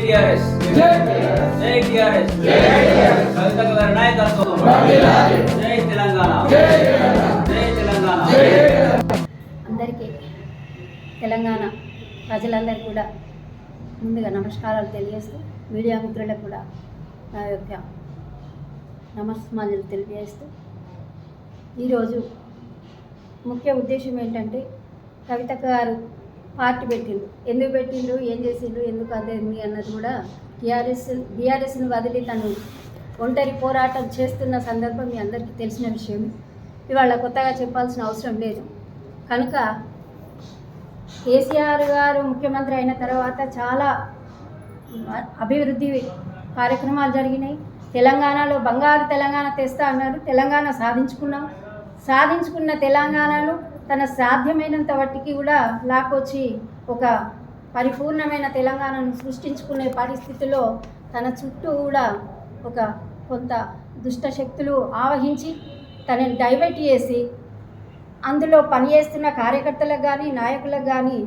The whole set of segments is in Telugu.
టిఆర్ఎస్ జై టిఆర్ఎస్ కవితక్క గారి నాయకత్వం జై తెలంగాణ జై తెలంగాణ. అందరికీ తెలంగాణ ప్రజలందరికీ కూడా ముందుగా నమస్కారాలు తెలియజేస్తూ మీడియా మిత్రులకు కూడా నా యొక్క నమస్కారాలు తెలియజేస్తూ ఈరోజు ముఖ్య ఉద్దేశం ఏంటంటే కవితక్క గారు పార్టీ పెట్టిండ్రు, ఎందుకు పెట్టిండ్రు, ఏం చేసిండ్రు, ఎందుకు అదేంది అన్నది కూడా బీఆర్ఎస్ని వదిలి తను ఒంటరి పోరాటం చేస్తున్న సందర్భం మీ అందరికీ తెలిసిన విషయం. ఇవాళ కొత్తగా చెప్పాల్సిన అవసరం లేదు. కనుక కేసీఆర్ గారు ముఖ్యమంత్రి అయిన తర్వాత చాలా అభివృద్ధి కార్యక్రమాలు జరిగినాయి. తెలంగాణలో బంగారు తెలంగాణ తెస్తా అన్నారు. తెలంగాణ సాధించుకున్న తెలంగాణను తన సాధ్యమైనంత వాటికి కూడా లాక్కొచ్చి ఒక పరిపూర్ణమైన తెలంగాణను సృష్టించుకునే పరిస్థితిలో తన చుట్టూ కూడా ఒక కొంత దుష్ట శక్తులు ఆవహించి తనని డైవర్ట్ చేసి అందులో పనిచేస్తున్న కార్యకర్తలకు కానీ నాయకులకు కానీ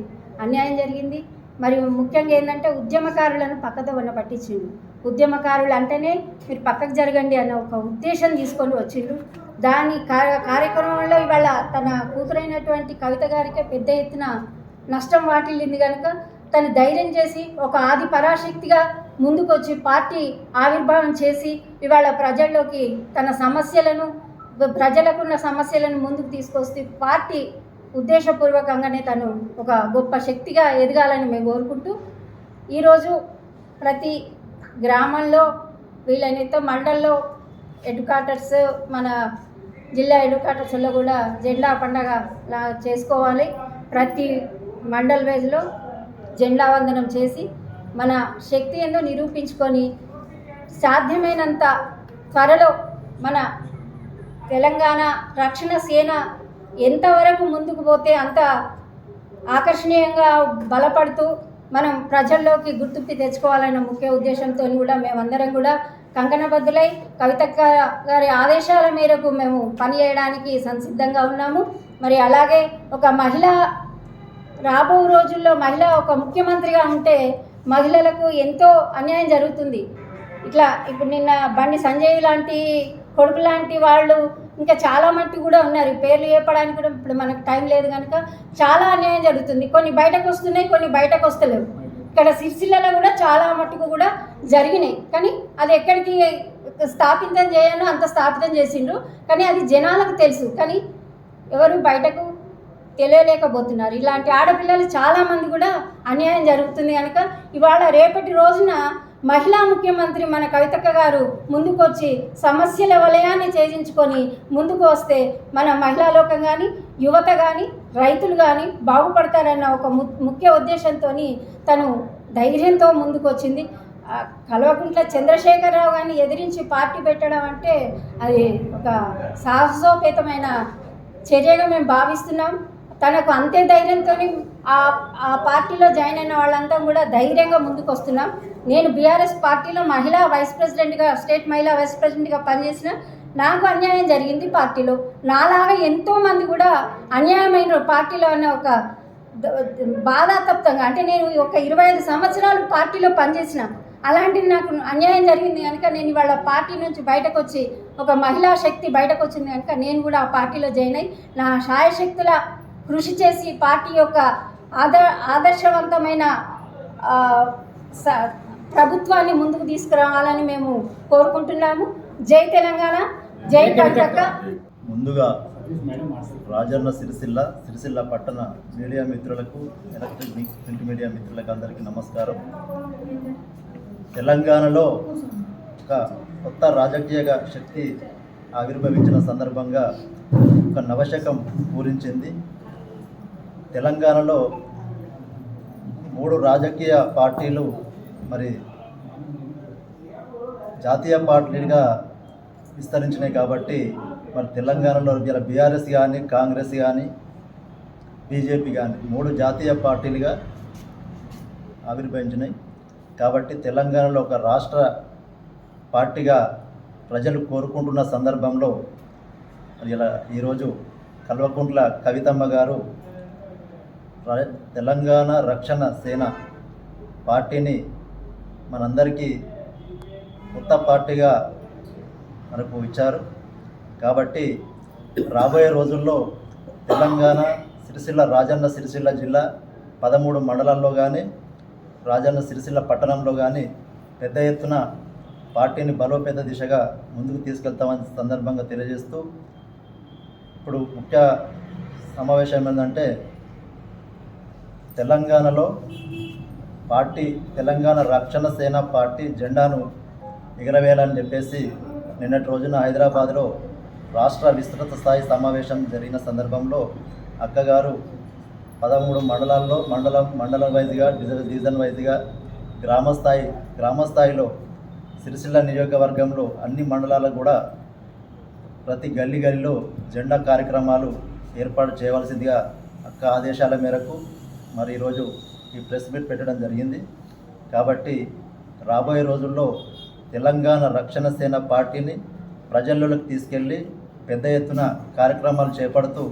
అన్యాయం జరిగింది. మరియు ముఖ్యంగా ఏంటంటే ఉద్యమకారులను పక్కదోవన పట్టించిండు. ఉద్యమకారులు అంటేనే మీరు పక్కకు జరగండి అన్న ఒక ఉద్దేశం తీసుకొని వచ్చిండు. దాని కార్యక్రమంలో ఇవాళ తన కూతురైనటువంటి కవిత గారికి పెద్ద ఎత్తున నష్టం వాటిల్లింది. కనుక తను ధైర్యం చేసి ఒక ఆది పరాశక్తిగా ముందుకొచ్చి పార్టీ ఆవిర్భావం చేసి ఇవాళ ప్రజల్లోకి తన సమస్యలను, ప్రజలకున్న సమస్యలను ముందుకు తీసుకొస్తే పార్టీ ఉద్దేశపూర్వకంగానే తను ఒక గొప్ప శక్తిగా ఎదగాలని మేము కోరుకుంటూ ఈరోజు ప్రతి గ్రామంలో వీళ్ళనైతే మండల్లో ఎడ్యుకేటర్స్, మన జిల్లా ఎడ్యుకేటర్స్లో కూడా జెండా పండగ చేసుకోవాలి. ప్రతి మండల్ వైజ్లో జెండా వందనం చేసి మన శక్తి ఏందో నిరూపించుకొని సాధ్యమైనంత త్వరలో మన తెలంగాణ రక్షణ సేన ఎంతవరకు ముందుకు పోతే అంత ఆకర్షణీయంగా బలపడుతూ మనం ప్రజల్లోకి గుర్తింపు తెచ్చుకోవాలన్న ముఖ్య ఉద్దేశంతో కూడా మేమందరం కూడా కంకణబద్దులై కవితక్క గారి ఆదేశాల మేరకు మేము పనిచేయడానికి సంసిద్ధంగా ఉన్నాము. మరి అలాగే ఒక మహిళ రాబో రోజుల్లో మహిళ ఒక ముఖ్యమంత్రిగా ఉంటే మహిళలకు ఎంతో అన్యాయం జరుగుతుంది. ఇట్లా ఇప్పుడు నిన్న బండి సంజయ్ లాంటి కొడుకు లాంటి వాళ్ళు ఇంకా చాలా మట్టి కూడా ఉన్నారు. పేర్లు చెప్పడానికి కూడా ఇప్పుడు మనకు టైం లేదు కనుక చాలా అన్యాయం జరుగుతుంది. కొన్ని బయటకు వస్తున్నాయి, కొన్ని బయటకు వస్తలేవు. ఇక్కడ సిరిసిల్లలో కూడా చాలా మట్టుకు కూడా జరిగినాయి. కానీ అది ఎక్కడికి స్థాపితం చేయాలో అంత స్థాపితం చేసిండ్రు. కానీ అది జనాలకు తెలుసు, కానీ ఎవరు బయటకు తెలియలేకపోతున్నారు. ఇలాంటి ఆడపిల్లలు చాలామంది కూడా అన్యాయం జరుగుతుంది కనుక ఇవాళ రేపటి రోజున మహిళా ముఖ్యమంత్రి మన కవితక్క గారు ముందుకొచ్చి సమస్యల వలయాన్ని ఛేదించుకొని ముందుకు వస్తే మన మహిళా లోకం కానీ, యువత కానీ, రైతులు కానీ బాగుపడతారన్న ఒక ముఖ్య ఉద్దేశంతో తను ధైర్యంతో ముందుకు వచ్చింది. కల్వకుంట్ల చంద్రశేఖరరావు గారిని ఎదిరించి పార్టీ పెట్టడం అంటే అది ఒక సాహసోపేతమైన చర్యగా మేము భావిస్తున్నాం. తనకు అంతే ధైర్యంతో ఆ పార్టీలో జాయిన్ అయిన వాళ్ళంతా కూడా ధైర్యంగా ముందుకు వస్తున్నాం. నేను బీఆర్ఎస్ పార్టీలో మహిళా వైస్ ప్రెసిడెంట్గా, స్టేట్ మహిళా వైస్ ప్రెసిడెంట్గా పనిచేసిన నాకు అన్యాయం జరిగింది పార్టీలో. నాలాగా ఎంతోమంది కూడా అన్యాయమైన పార్టీలో అన్న ఒక బాధాతప్తంగా, అంటే నేను ఒక 25 సంవత్సరాలు పార్టీలో పనిచేసిన అలాంటిది నాకు అన్యాయం జరిగింది కనుక నేను ఇవాళ పార్టీ నుంచి బయటకు వచ్చి ఒక మహిళా శక్తి బయటకు వచ్చింది కనుక నేను కూడా ఆ పార్టీలో జాయిన్ అయ్యి నా శాయశక్తుల కృషి చేసి పార్టీ యొక్క ఆదర్శవంతమైన ప్రభుత్వాన్ని ముందుకు తీసుకురావాలని మేము కోరుకుంటున్నాము. జై తెలంగాణ, జై కవితక్క. ముందుగా రాజన్న సిరిసిల్ల పట్టణ మీడియా మిత్రులకు, ఎలక్ట్రిక్ ప్రింట్ మీడియా మిత్రులకు అందరికీ నమస్కారం. తెలంగాణలో ఒక కొత్త రాజకీయ శక్తి ఆవిర్భవించిన సందర్భంగా ఒక నవశకం పూరించింది. తెలంగాణలో 3 రాజకీయ పార్టీలు మరి జాతీయ పార్టీలుగా విస్తరించినాయి. కాబట్టి మరి తెలంగాణలో ఇలా బీఆర్ఎస్ కానీ, కాంగ్రెస్ కానీ, బీజేపీ కానీ 3 జాతీయ పార్టీలుగా ఆవిర్భవించినాయి. కాబట్టి తెలంగాణలో ఒక రాష్ట్ర పార్టీగా ప్రజలు కోరుకుంటున్న సందర్భంలో మరి ఇలా ఈరోజు కల్వకుంట్ల కవితమ్మ గారు తెలంగాణ రక్షణ సేన పార్టీని మనందరికీ కొత్త పార్టీగా మనకు ఇచ్చారు. కాబట్టి రాబోయే రోజుల్లో తెలంగాణ రాజన్న సిరిసిల్ల జిల్లా 13 మండలాల్లో కానీ రాజన్న సిరిసిల్ల పట్టణంలో కానీ పెద్ద ఎత్తున పార్టీని బలోపేత దిశగా ముందుకు తీసుకెళ్తామని సందర్భంగా తెలియజేస్తూ, ఇప్పుడు ముఖ్య సమావేశం ఏంటంటే తెలంగాణలో తెలంగాణ రక్షణ సేన పార్టీ జెండాను ఎగరవేయాలని చెప్పేసి నిన్నటి రోజున హైదరాబాద్లో రాష్ట్ర విస్తృత స్థాయి సమావేశం జరిగిన సందర్భంలో అక్కగారు 13 మండలాల్లో మండలం వైజ్గా డివిజన్ వైజ్గా గ్రామ స్థాయిలో సిరిసిల్ల నియోజకవర్గంలో అన్ని మండలాలకు కూడా ప్రతి గల్లీలో జెండా కార్యక్రమాలు ఏర్పాటు చేయవలసిందిగా అక్క ఆదేశాల మేరకు మరి ఈరోజు ఈ ప్రెస్ మీట్ పెట్టడం జరిగింది. కాబట్టి రాబోయే రోజుల్లో తెలంగాణ రక్షణ సేన పార్టీని ప్రజల్లోకి తీసుకెళ్ళి పెద్ద ఎత్తున కార్యక్రమాలు చేపడుతూ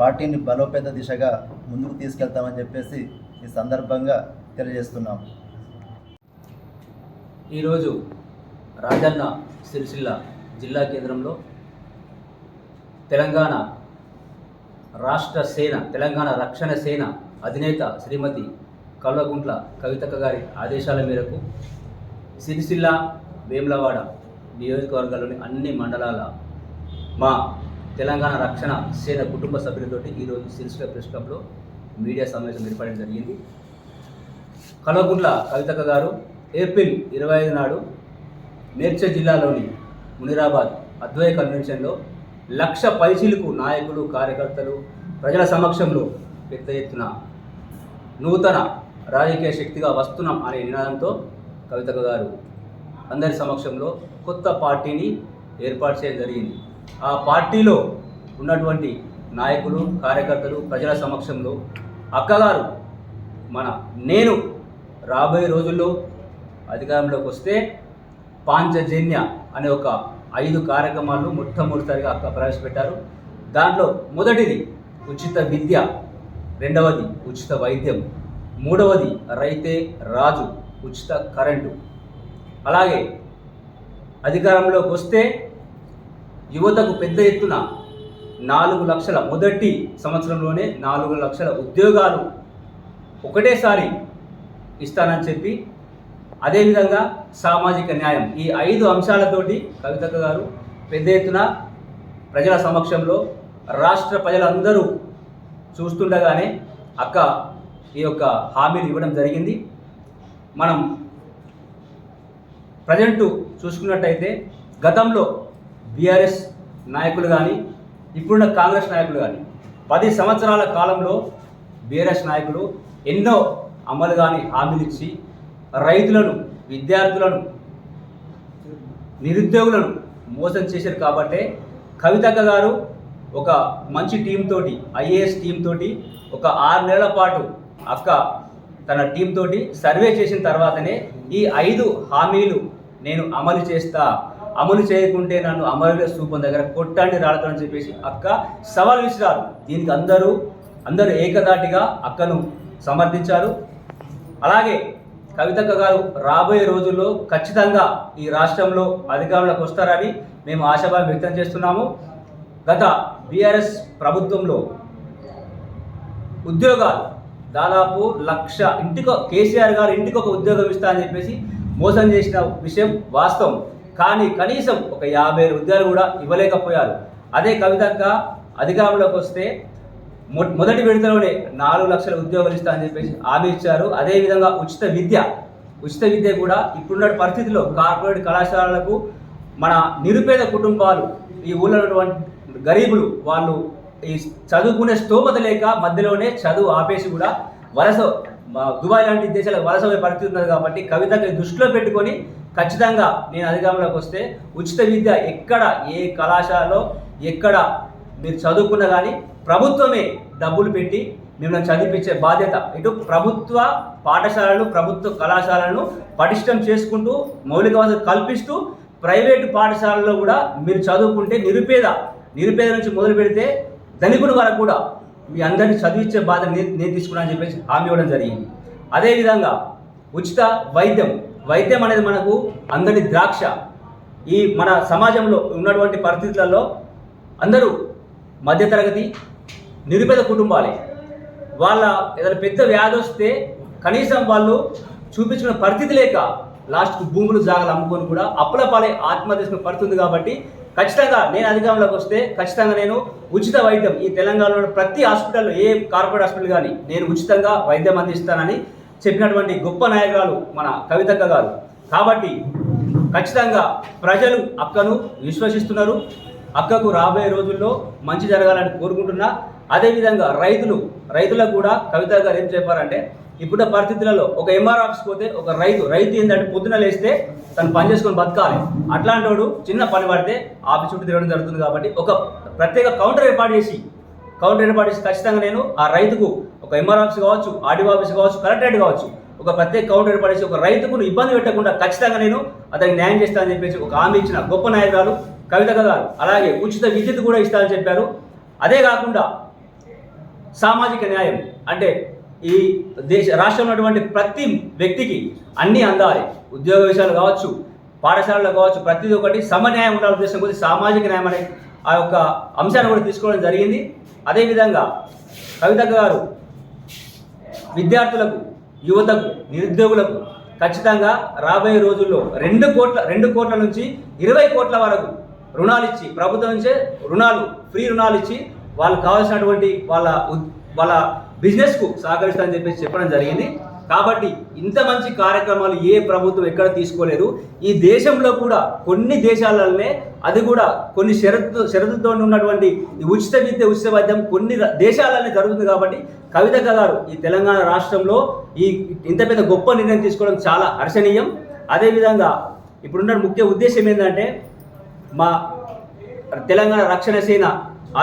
పార్టీని బలోపేత దిశగా ముందుకు తీసుకెళ్తామని చెప్పేసి ఈ సందర్భంగా తెలియజేస్తున్నాం. ఈరోజు రాజన్న సిరిసిల్ల జిల్లా కేంద్రంలో తెలంగాణ రక్షణ సేన అధినేత శ్రీమతి కల్వకుంట్ల కవితక్క గారి ఆదేశాల మేరకు సిరిసిల్ల వేములవాడ నియోజకవర్గాల్లోని అన్ని మండలాల మా తెలంగాణ రక్షణ సేన కుటుంబ సభ్యులతోటి ఈరోజు సిరిసిల్ల ప్రెస్ క్లబ్లో మీడియా సమావేశం ఏర్పడడం జరిగింది. కల్వకుంట్ల కవితక్క గారు ఏప్రిల్ 25 నాడు మేడ్చల్ జిల్లాలోని మునిరాబాద్ అద్వైత కన్వెన్షన్లో 1,00,000 పైచిలకు నాయకులు, కార్యకర్తలు ప్రజల సమక్షంలో పెద్ద ఎత్తున నూతన రాజకీయ శక్తిగా వస్తున్నాం అనే నినాదంతో కవితక్క గారు అందరి సమక్షంలో కొత్త పార్టీని ఏర్పాటు చేయడం జరిగింది. ఆ పార్టీలో ఉన్నటువంటి నాయకులు, కార్యకర్తలు ప్రజల సమక్షంలో అక్కగారు నేను రాబోయే రోజుల్లో అధికారంలోకి వస్తే పాంచజన్య అనే ఒక 5 కార్యక్రమాలను మొట్టమొదటిసారిగా అక్క ప్రవేశపెట్టారు. దాంట్లో మొదటిది ఉచిత విద్య, రెండవది ఉచిత వైద్యం, మూడవది రైతే రాజు ఉచిత కరెంటు. అలాగే అధికారంలోకి వస్తే యువతకు పెద్ద ఎత్తున 4 లక్షల మొదటి సంవత్సరంలోనే 4 లక్షల ఉద్యోగాలు ఒకటేసారి ఇస్తానని చెప్పి, అదేవిధంగా సామాజిక న్యాయం, ఈ 5 అంశాలతోటి కవితక్క గారు పెద్ద ఎత్తున ప్రజల సమక్షంలో రాష్ట్ర ప్రజలందరూ చూస్తుండగానే అక్క ఈ యొక్క హామీలు ఇవ్వడం జరిగింది. మనం ప్రజెంటు చూసుకున్నట్టయితే గతంలో బీఆర్ఎస్ నాయకులు కానీ ఇప్పుడున్న కాంగ్రెస్ నాయకులు కానీ 10 సంవత్సరాల కాలంలో బీఆర్ఎస్ నాయకులు ఎన్నో అమలు కానీ హామీలు ఇచ్చి రైతులను, విద్యార్థులను, నిరుద్యోగులను మోసం చేశారు. కాబట్టే కవితక్క గారు ఒక మంచి టీం తోటి, ఐఏఎస్ టీం తోటి ఒక 6 నెలల పాటు అక్క తన టీం తోటి సర్వే చేసిన తర్వాతనే ఈ 5 హామీలు నేను అమలు చేస్తా, అమలు చేయకుంటే నన్ను అమరుల స్థూపం దగ్గర కొట్టండి రాళ్ళతో అని చెప్పేసి అక్క సవాల్ విసిరారు. దీనికి అందరూ ఏకదాటిగా అక్కను సమర్థించారు. అలాగే కవితక్క గారు రాబోయే రోజుల్లో ఖచ్చితంగా ఈ రాష్ట్రంలో అధికారంలోకి వస్తారని మేము ఆశాభావం వ్యక్తం చేస్తున్నాము. గత బీఆర్ఎస్ ప్రభుత్వంలో ఉద్యోగాలు దాదాపు 1,00,000 కేసీఆర్ గారు ఇంటికి ఒక ఉద్యోగం ఇస్తా అని చెప్పేసి మోసం చేసిన విషయం వాస్తవం. కానీ కనీసం ఒక 50,000 ఉద్యోగాలు కూడా ఇవ్వలేకపోయారు. అదే కవితక్క అధికారంలోకి వస్తే మొదటి విడతలోనే 4 లక్షల ఉద్యోగాలు ఇస్తా అని చెప్పేసి హామీ ఇచ్చారు. అదేవిధంగా ఉచిత విద్య కూడా ఇప్పుడున్న పరిస్థితుల్లో కార్పొరేట్ కళాశాలలకు మన నిరుపేద కుటుంబాలు, ఈ ఊళ్ళో ఉన్నటువంటి గరీబులు, వాళ్ళు ఈ చదువుకునే స్తోమత లేక మధ్యలోనే చదువు ఆపేసి కూడా దుబాయ్ లాంటి దేశాలకు వలస పరిస్థితి ఉన్నది. కాబట్టి కవితని దృష్టిలో పెట్టుకొని ఖచ్చితంగా నేను అధికారంలోకి వస్తే ఉచిత విద్య ఎక్కడ, ఏ కళాశాలలో ఎక్కడ మీరు చదువుకున్నా కానీ ప్రభుత్వమే డబ్బులు పెట్టి మిమ్మల్ని చదివించే బాధ్యత. ఇటు ప్రభుత్వ పాఠశాలలు, ప్రభుత్వ కళాశాలను పటిష్టం చేసుకుంటూ మౌలిక వసతులు కల్పిస్తూ ప్రైవేటు పాఠశాలల్లో కూడా మీరు చదువుకుంటే నిరుపేద నుంచి మొదలు పెడితే ధనికుడి వరకు కూడా మీ అందరినీ చదివించే బాధ్యత నేను తీసుకున్నానని చెప్పేసి హామీ ఇవ్వడం జరిగింది. అదేవిధంగా ఉచిత వైద్యం అనేది మనకు అందరి ద్రాక్ష. ఈ మన సమాజంలో ఉన్నటువంటి పరిస్థితులలో అందరూ మధ్యతరగతి నిరుపేద కుటుంబాలే. వాళ్ళ ఏదైనా పెద్ద వ్యాధి వస్తే కనీసం వాళ్ళు చూపించుకున్న పరిస్థితి లేక లాస్ట్కు భూములు జాగాలు అమ్ముకొని కూడా అప్పుల పాలై ఆత్మహత్య చేసుకునే పరిస్థితి ఉంది. కాబట్టి ఖచ్చితంగా నేను అధికారంలోకి వస్తే ఖచ్చితంగా నేను ఉచిత వైద్యం ఈ తెలంగాణలో ప్రతి హాస్పిటల్లో, ఏ కార్పొరేట్ హాస్పిటల్ కానీ నేను ఉచితంగా వైద్యం అందిస్తానని చెప్పినటువంటి గొప్ప నాయకురాలు మన కవితక్క గారు. కాబట్టి ఖచ్చితంగా ప్రజలు అక్కను విశ్వసిస్తున్నారు. అక్కకు రాబోయే రోజుల్లో మంచి జరగాలని కోరుకుంటున్నా. అదేవిధంగా రైతులకు కూడా కవిత గారు ఏం చెప్పారంటే, ఇప్పుడు పరిస్థితులలో ఒక ఎంఆర్ ఆఫీస్కి పోతే ఒక రైతు ఏంటంటే పొద్దున లేస్తే తను పని చేసుకొని బతకాలి. అట్లాంటి వాడు చిన్న పని పడితే ఆఫీస్ చుట్టూ తిరగడం జరుగుతుంది. కాబట్టి ఒక ప్రత్యేక కౌంటర్ ఏర్పాటు చేసి ఖచ్చితంగా నేను ఆ రైతుకు ఒక ఎంఆర్ ఆఫీస్ కావచ్చు, ఆర్డీఓ ఆఫీస్ కావచ్చు, కలెక్టరేట్ కావచ్చు, ఒక ప్రత్యేక కౌంటర్ ఏర్పాటు చేసి ఒక రైతుకు ఇబ్బంది పెట్టకుండా ఖచ్చితంగా నేను అతనికి న్యాయం చేస్తానని చెప్పేసి ఒక హామీ ఇచ్చిన గొప్ప నాయకురాలు కవితక్క గారు. అలాగే ఉచిత విద్యుత్ కూడా ఇస్తానని చెప్పారు. అదే కాకుండా సామాజిక న్యాయం అంటే ఈ రాష్ట్రంలో ఉన్నటువంటి ప్రతి వ్యక్తికి అన్నీ అందాలి. ఉద్యోగ విషయాలు కావచ్చు, పాఠశాలలో కావచ్చు, ప్రతిదీ ఒకటి సమన్యాయం ఉండాలనే ఉద్దేశం కొద్ది సామాజిక న్యాయం అనే ఆ యొక్క అంశాన్ని కూడా తీసుకోవడం జరిగింది. అదేవిధంగా కవితక్క గారు విద్యార్థులకు, యువతకు, నిరుద్యోగులకు ఖచ్చితంగా రాబోయే రోజుల్లో 2 కోట్ల నుంచి 20 కోట్ల వరకు రుణాలు ఇచ్చి, ప్రభుత్వం నుంచే ఫ్రీ రుణాలు ఇచ్చి వాళ్ళకు కావాల్సినటువంటి వాళ్ళ బిజినెస్కు సహకరిస్తారని చెప్పేసి చెప్పడం జరిగింది. కాబట్టి ఇంత మంచి కార్యక్రమాలు ఏ ప్రభుత్వం ఎక్కడ తీసుకోలేదు. ఈ దేశంలో కూడా కొన్ని దేశాలనే, అది కూడా కొన్ని షరతులతో ఉన్నటువంటి ఈ ఉచిత విద్య, ఉచిత వైద్యం కొన్ని దేశాలనే జరుగుతుంది. కాబట్టి కవితక్క గారు ఈ తెలంగాణ రాష్ట్రంలో ఇంత పెద్ద గొప్ప నిర్ణయం తీసుకోవడం చాలా హర్షణీయం. అదేవిధంగా ఇప్పుడున్న ముఖ్య ఉద్దేశం ఏంటంటే, మా తెలంగాణ రక్షణ సేన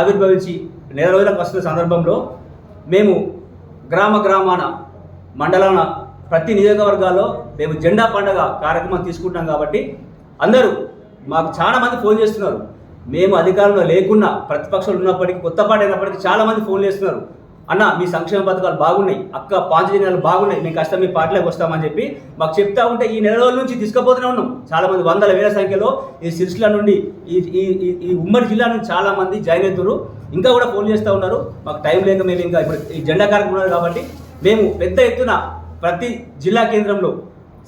ఆవిర్భవించి నెల రోజులకు వస్తున్న సందర్భంలో మేము గ్రామాన, మండలాన, ప్రతి నియోజకవర్గాల్లో మేము జెండా పండుగ కార్యక్రమం తీసుకుంటాం. కాబట్టి అందరూ మాకు చాలా మంది ఫోన్ చేస్తున్నారు. మేము అధికారంలో లేకున్నా, ప్రతిపక్షాలు ఉన్నప్పటికీ, కొత్త పార్టీ అయినప్పటికీ చాలామంది ఫోన్ చేస్తున్నారు. అన్న మీ సంక్షేమ పథకాలు బాగున్నాయి, అక్క పాంచజన్యాలు బాగున్నాయి, మేము కష్టం మీ పార్టీలోకి వస్తామని చెప్పి మాకు చెప్తా ఉంటే ఈ నెల రోజుల నుంచి తీసుకుపోతూనే ఉన్నాం. చాలామంది వందల వేల సంఖ్యలో ఈ సిరిసిల్ల నుండి ఈ ఉమ్మడి జిల్లా నుంచి చాలామంది జాయిన్ అవుతారు. ఇంకా కూడా ఫోన్ చేస్తూ ఉన్నారు. మాకు టైం లేక మేము ఇంకా ఇప్పుడు ఈ జెండా కార్యక్రమం ఉన్నారు. కాబట్టి మేము పెద్ద ఎత్తున ప్రతి జిల్లా కేంద్రంలో,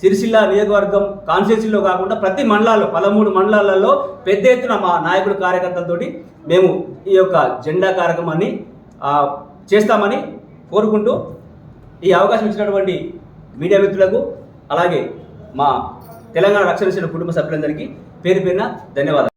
సిరిసిల్ల నియోజకవర్గం కాన్స్టిట్యున్సీలో కాకుండా ప్రతి మండలాల్లో 13 మండలాలలో పెద్ద ఎత్తున మా నాయకులు, కార్యకర్తలతోటి మేము ఈ యొక్క జెండా కార్యక్రమాన్ని చేస్తామని కోరుకుంటూ ఈ అవకాశం ఇచ్చినటువంటి మీడియా మిత్రులకు, అలాగే మా తెలంగాణ రక్షణ సేన కుటుంబ సభ్యులందరికీ పేరు పేరున ధన్యవాదాలు.